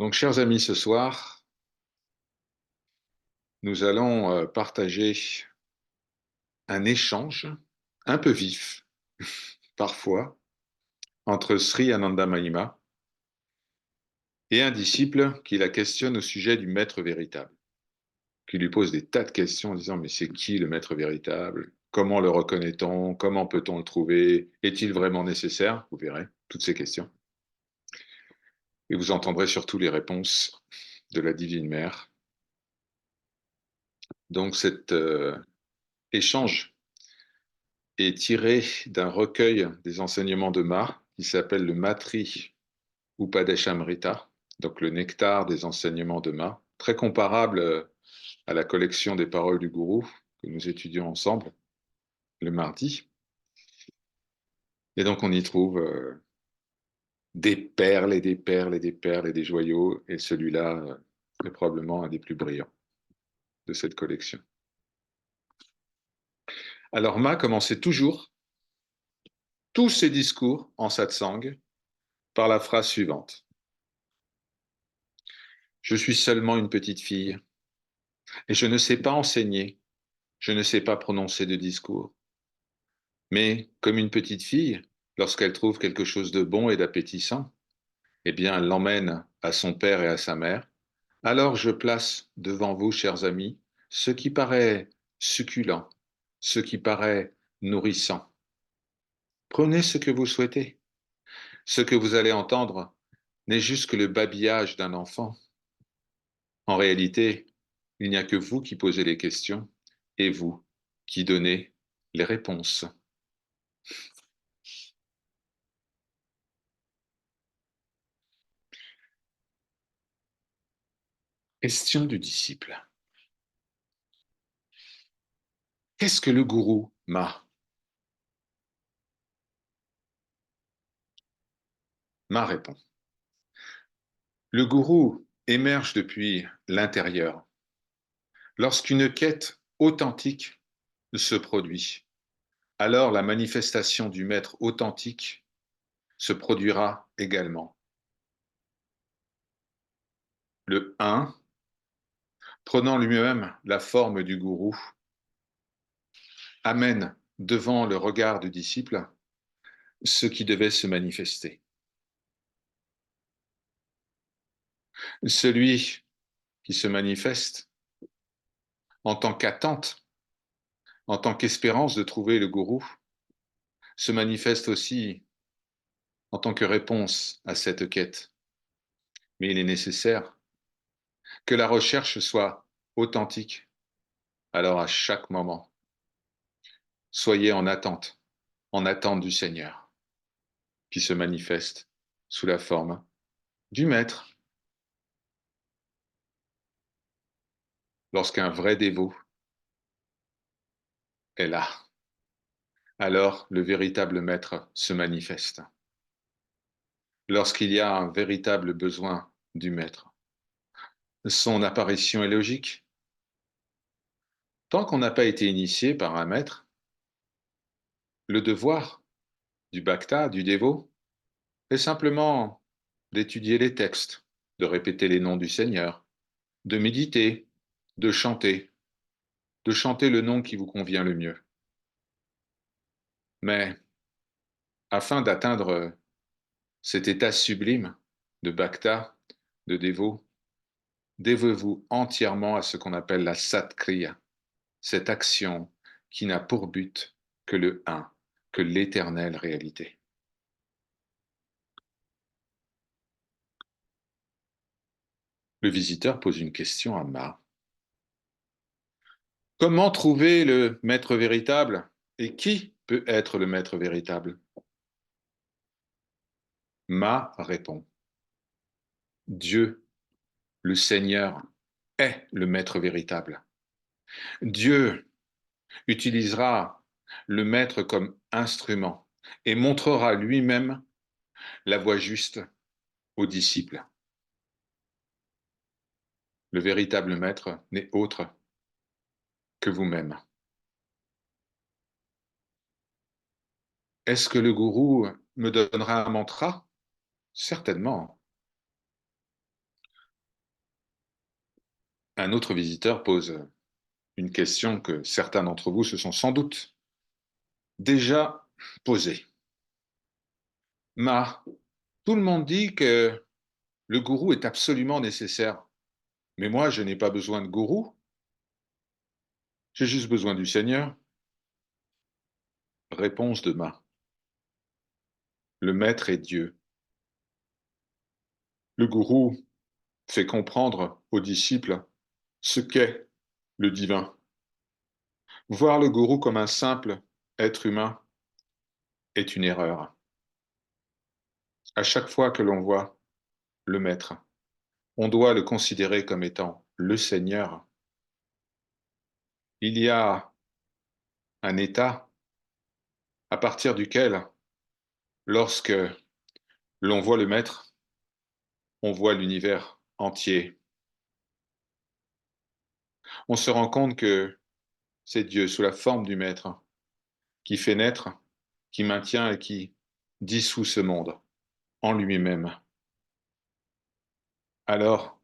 Donc, chers amis, ce soir, nous allons partager un échange un peu vif, parfois, entre Sri Ananda Mahima et un disciple qui la questionne au sujet du maître véritable, qui lui pose des tas de questions en disant, mais c'est qui le maître véritable? Comment le reconnaît-on? Comment peut-on le trouver? Est-il vraiment nécessaire? Vous verrez toutes ces questions. Et vous entendrez surtout les réponses de la Divine Mère. Donc cet échange est tiré d'un recueil des enseignements de Ma qui s'appelle le Matri Upadeshamrita, donc le nectar des enseignements de Ma, très comparable à la collection des paroles du gourou que nous étudions ensemble le mardi. Et donc on y trouve des perles et des perles et des perles et des joyaux, et celui-là est probablement un des plus brillants de cette collection. Alors Ma commençait toujours tous ses discours en satsang par la phrase suivante. Je suis seulement une petite fille et je ne sais pas enseigner, je ne sais pas prononcer de discours. Mais comme une petite fille, lorsqu'elle trouve quelque chose de bon et d'appétissant, eh bien, elle l'emmène à son père et à sa mère. Alors je place devant vous, chers amis, ce qui paraît succulent, ce qui paraît nourrissant. Prenez ce que vous souhaitez. Ce que vous allez entendre n'est juste que le babillage d'un enfant. En réalité, il n'y a que vous qui posez les questions et vous qui donnez les réponses. Question du disciple. Qu'est-ce que le gourou Ma? Ma répond. Le gourou émerge depuis l'intérieur. Lorsqu'une quête authentique se produit, alors la manifestation du maître authentique se produira également. Le 1, prenant lui-même la forme du gourou, amène devant le regard du disciple ce qui devait se manifester. Celui qui se manifeste en tant qu'attente, en tant qu'espérance de trouver le gourou, se manifeste aussi en tant que réponse à cette quête. Mais il est nécessaire que la recherche soit authentique. Alors à chaque moment, soyez en attente du Seigneur, qui se manifeste sous la forme du Maître. Lorsqu'un vrai dévot est là, alors le véritable Maître se manifeste. Lorsqu'il y a un véritable besoin du Maître, son apparition est logique. Tant qu'on n'a pas été initié par un Maître, le devoir du bhakta, du dévot, est simplement d'étudier les textes, de répéter les noms du Seigneur, de méditer, de chanter le nom qui vous convient le mieux. Mais afin d'atteindre cet état sublime de bhakta, de dévot, dévouez-vous entièrement à ce qu'on appelle la satkriya, cette action qui n'a pour but que le un, que l'éternelle réalité. Le visiteur pose une question à Ma. Comment trouver le maître véritable et qui peut être le maître véritable? Ma répond. Dieu, le Seigneur, est le maître véritable. Dieu utilisera le maître comme instrument et montrera lui-même la voie juste aux disciples. Le véritable maître n'est autre que vous-même. Est-ce que le gourou me donnera un mantra? Certainement. Un autre visiteur pose une question que certains d'entre vous se sont sans doute déjà posée. Tout le monde dit que le gourou est absolument nécessaire. Mais moi, je n'ai pas besoin de gourou. J'ai juste besoin du Seigneur. Réponse de Ma. Le Maître est Dieu. Le gourou fait comprendre aux disciples ce qu'est le divin. Voir le gourou comme un simple être humain est une erreur. À chaque fois que l'on voit le Maître, on doit le considérer comme étant le Seigneur. Il y a un état à partir duquel, lorsque l'on voit le Maître, on voit l'univers entier. On se rend compte que c'est Dieu sous la forme du Maître qui fait naître, qui maintient et qui dissout ce monde en lui-même. Alors,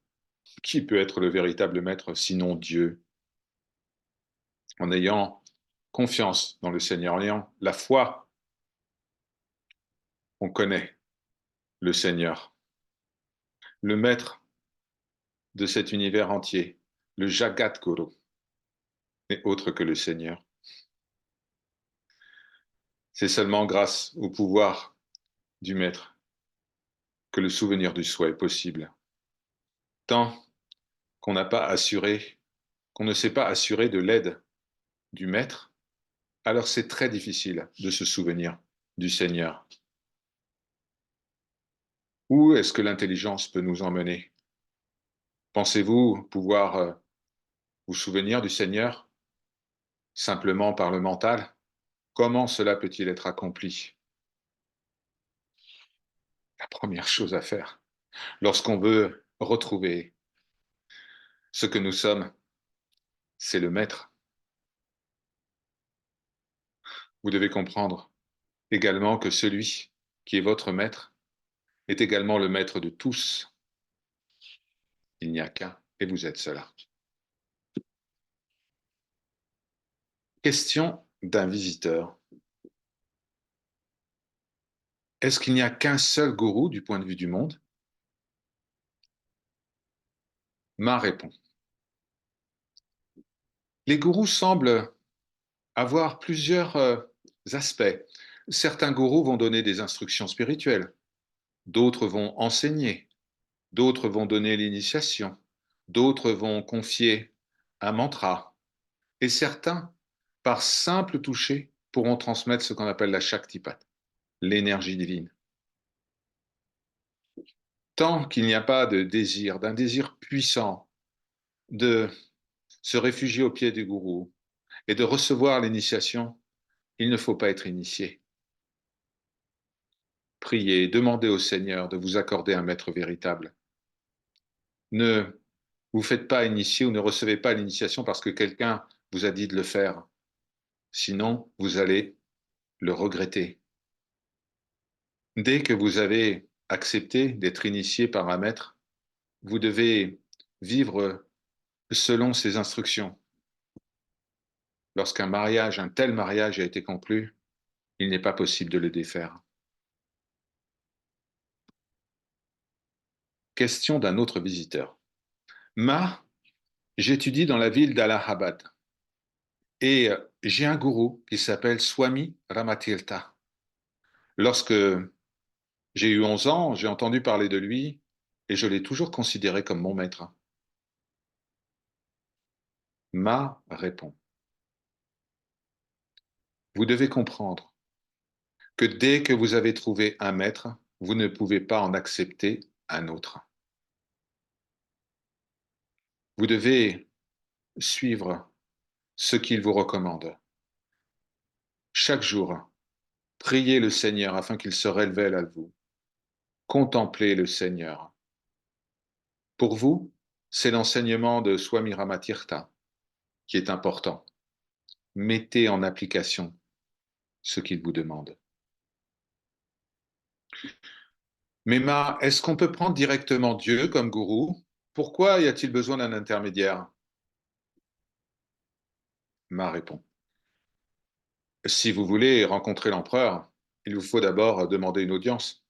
qui peut être le véritable Maître sinon Dieu? En ayant confiance dans le Seigneur, en ayant la foi, on connaît le Seigneur, le Maître de cet univers entier, le Jagat Guru, n'est autre que le Seigneur. C'est seulement grâce au pouvoir du Maître que le souvenir du soi est possible. Tant qu'on n'a pas assuré, qu'on ne s'est pas assuré de l'aide du Maître, alors c'est très difficile de se souvenir du Seigneur. Où est-ce que l'intelligence peut nous emmener? Pensez-vous pouvoir vous souvenir du Seigneur simplement par le mental? Comment cela peut-il être accompli? La première chose à faire, lorsqu'on veut retrouver ce que nous sommes, c'est le Maître. Vous devez comprendre également que celui qui est votre Maître est également le Maître de tous. Il n'y a qu'un, et vous êtes cela. Question d'un visiteur. Est-ce qu'il n'y a qu'un seul gourou du point de vue du monde? Ma répond. Les gourous semblent avoir plusieurs aspects. Certains gourous vont donner des instructions spirituelles, d'autres vont enseigner, d'autres vont donner l'initiation, d'autres vont confier un mantra, et certains, par simple toucher, pourront transmettre ce qu'on appelle la Shaktipat, l'énergie divine. Tant qu'il n'y a pas de désir, d'un désir puissant de se réfugier au pied du gourou et de recevoir l'initiation, il ne faut pas être initié. Priez, demandez au Seigneur de vous accorder un maître véritable. Ne vous faites pas initier ou ne recevez pas l'initiation parce que quelqu'un vous a dit de le faire. Sinon, vous allez le regretter. Dès que vous avez accepté d'être initié par un maître, vous devez vivre selon ses instructions. Lorsqu'un mariage, un tel mariage a été conclu, il n'est pas possible de le défaire. Question d'un autre visiteur. J'étudie dans la ville d'Allahabad et j'ai un gourou qui s'appelle Swami Ramatirtha. Lorsque j'ai eu 11 ans, j'ai entendu parler de lui et je l'ai toujours considéré comme mon maître. Ma répond. Vous devez comprendre que dès que vous avez trouvé un maître, vous ne pouvez pas en accepter un autre. Vous devez suivre ce qu'il vous recommande. Chaque jour, priez le Seigneur afin qu'il se révèle à vous. Contemplez le Seigneur. Pour vous, c'est l'enseignement de Swami Ramatirtha qui est important. Mettez en application ce qu'il vous demande. Mais est-ce qu'on peut prendre directement Dieu comme gourou? Pourquoi y a-t-il besoin d'un intermédiaire? Ma répond. Si vous voulez rencontrer l'empereur, il vous faut d'abord demander une audience.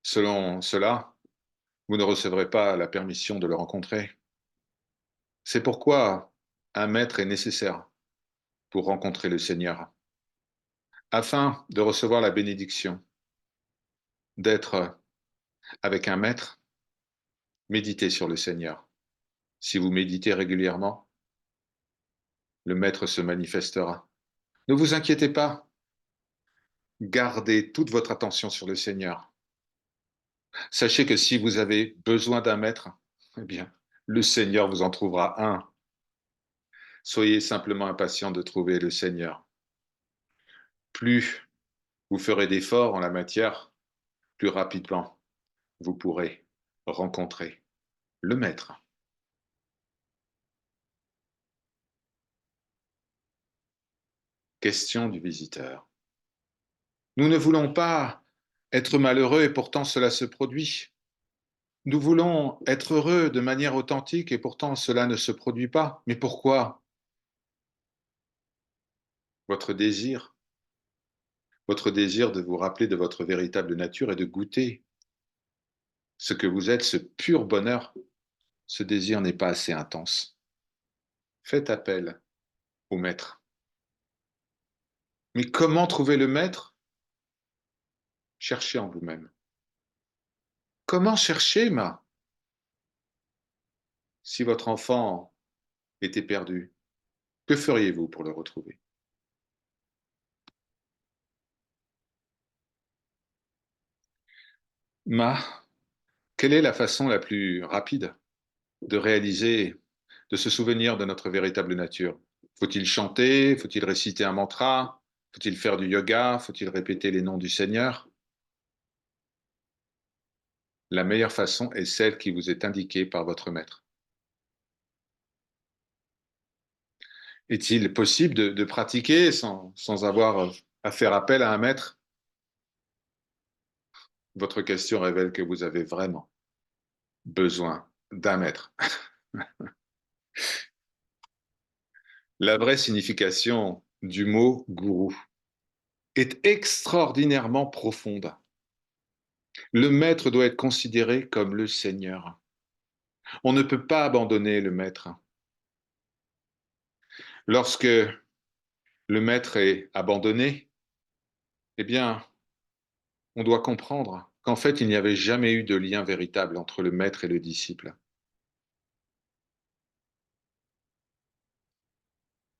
Selon cela, vous ne recevrez pas la permission de le rencontrer. C'est pourquoi un maître est nécessaire pour rencontrer le Seigneur, afin de recevoir la bénédiction, d'être avec un maître, méditez sur le Seigneur. Si vous méditez régulièrement, le maître se manifestera. Ne vous inquiétez pas, gardez toute votre attention sur le Seigneur. Sachez que si vous avez besoin d'un maître, eh bien, le Seigneur vous en trouvera un. Soyez simplement impatient de trouver le Seigneur. Plus vous ferez d'efforts en la matière, plus rapidement vous pourrez rencontrer le maître. Question du visiteur. Nous ne voulons pas être malheureux et pourtant cela se produit. Nous voulons être heureux de manière authentique et pourtant cela ne se produit pas. Mais pourquoi? Votre désir, votre désir de vous rappeler de votre véritable nature et de goûter ce que vous êtes, ce pur bonheur, ce désir n'est pas assez intense. Faites appel au maître. Mais comment trouver le maître? Cherchez en vous-même. Comment chercher, ma? Si votre enfant était perdu, que feriez-vous pour le retrouver? Ma, quelle est la façon la plus rapide de réaliser, de se souvenir de notre véritable nature? Faut-il chanter? Faut-il réciter un mantra? Faut-il faire du yoga? Faut-il répéter les noms du Seigneur? La meilleure façon est celle qui vous est indiquée par votre maître. Est-il possible de pratiquer sans avoir à faire appel à un maître? Votre question révèle que vous avez vraiment besoin d'un maître. La vraie signification du mot gourou est extraordinairement profonde. Le maître doit être considéré comme le Seigneur. On ne peut pas abandonner le maître. Lorsque le maître est abandonné, eh bien, on doit comprendre qu'en fait, il n'y avait jamais eu de lien véritable entre le maître et le disciple.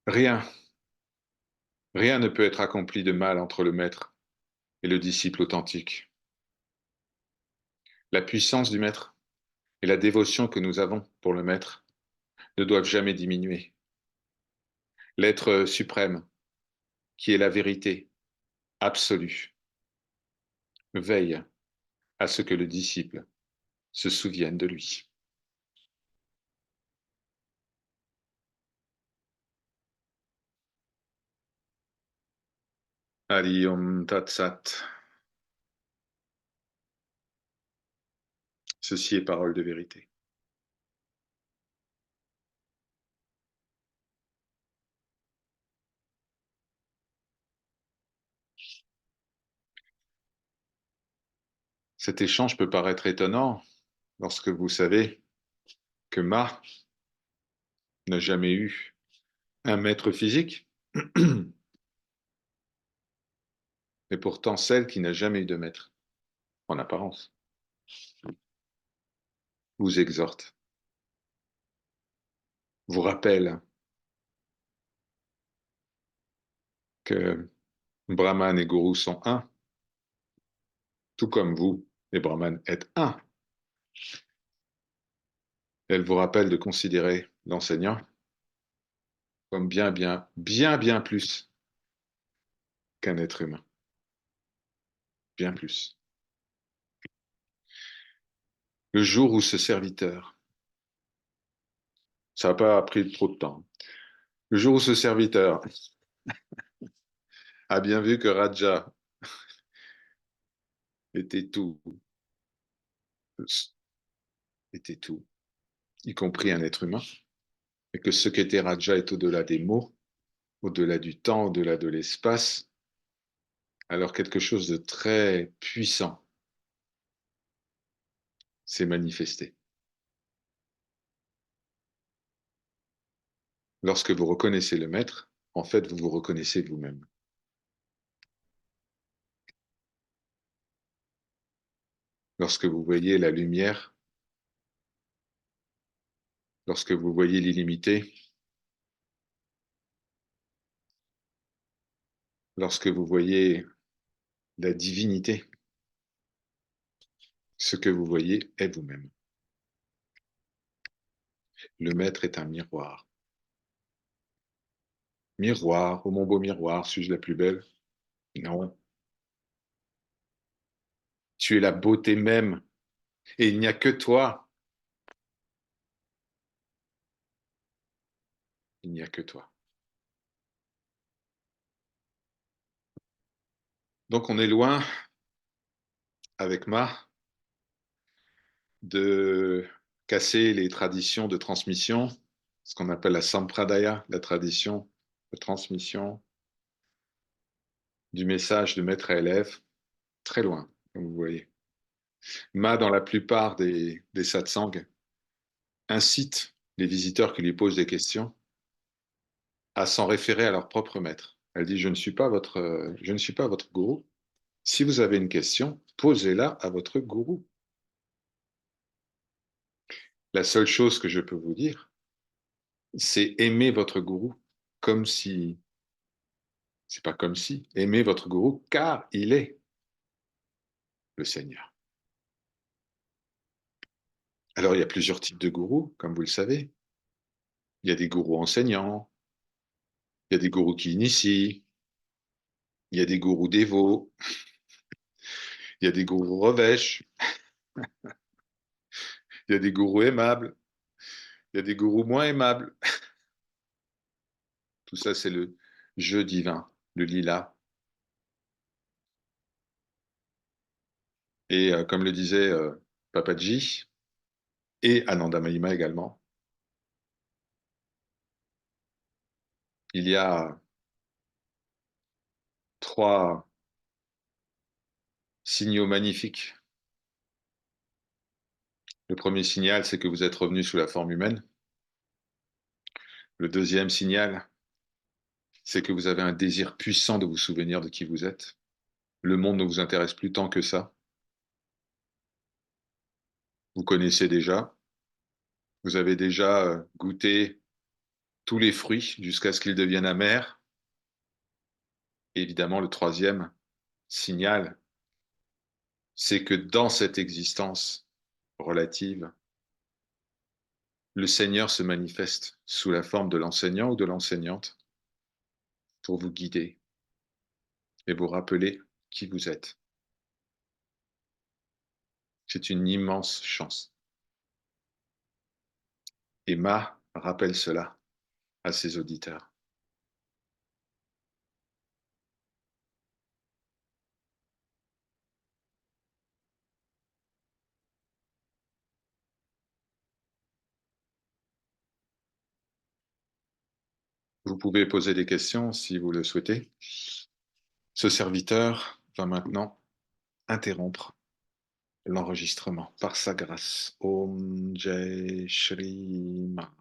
Rien, rien ne peut être accompli de mal entre le maître et le disciple authentique. La puissance du maître et la dévotion que nous avons pour le maître ne doivent jamais diminuer. L'être suprême, qui est la vérité absolue, veille à ce que le disciple se souvienne de lui. Ali Om Tat Sat. Ceci est parole de vérité. Cet échange peut paraître étonnant lorsque vous savez que Ma n'a jamais eu un maître physique, et pourtant celle qui n'a jamais eu de maître, en apparence, vous exhorte, vous rappelle que Brahman et Guru sont un, tout comme vous et Brahman êtes un. Elle vous rappelle de considérer l'enseignant comme bien plus qu'un être humain, bien plus. Le jour où ce serviteur, ça n'a pas pris trop de temps, le jour où ce serviteur a bien vu que Raja était tout, était tout, y compris un être humain, et que ce qu'était Raja est au-delà des mots, au-delà du temps, au-delà de l'espace, alors quelque chose de très puissant s'est manifesté. Lorsque vous reconnaissez le maître, en fait, vous vous reconnaissez vous-même. Lorsque vous voyez la lumière, lorsque vous voyez l'illimité, lorsque vous voyez la divinité, ce que vous voyez est vous-même. Le maître est un miroir. Miroir, oh mon beau miroir, suis-je la plus belle? Non, tu es la beauté même, et il n'y a que toi. Il n'y a que toi. Donc on est loin, avec Ma, de casser les traditions de transmission, ce qu'on appelle la sampradaya, la tradition de transmission du message de maître à élève, très loin, comme vous voyez. Ma, dans la plupart des satsangs, incite les visiteurs qui lui posent des questions à s'en référer à leur propre maître. Elle dit, je ne suis pas votre gourou. Si vous avez une question, posez-la à votre gourou. La seule chose que je peux vous dire, c'est aimer votre gourou comme si, c'est pas comme si, aimez votre gourou car il est le Seigneur. Alors il y a plusieurs types de gourous, comme vous le savez. Il y a des gourous enseignants, il y a des gourous qui initient, il y a des gourous dévots, il y a des gourous revêches, il y a des gourous aimables, il y a des gourous moins aimables. Tout ça, c'est le jeu divin, le lila. Et comme le disait Papaji et Ananda Mahima également, il y a trois signaux magnifiques. Le premier signal, c'est que vous êtes revenu sous la forme humaine. Le deuxième signal, c'est que vous avez un désir puissant de vous souvenir de qui vous êtes. Le monde ne vous intéresse plus tant que ça. Vous connaissez déjà. Vous avez déjà goûté tous les fruits jusqu'à ce qu'ils deviennent amers. Et évidemment, le troisième signal, c'est que dans cette existence relative, le Seigneur se manifeste sous la forme de l'enseignant ou de l'enseignante pour vous guider et vous rappeler qui vous êtes. C'est une immense chance. Et Ma rappelle cela à ses auditeurs. Vous pouvez poser des questions si vous le souhaitez. Ce serviteur va maintenant interrompre l'enregistrement par sa grâce. Om Jai Shri Ma.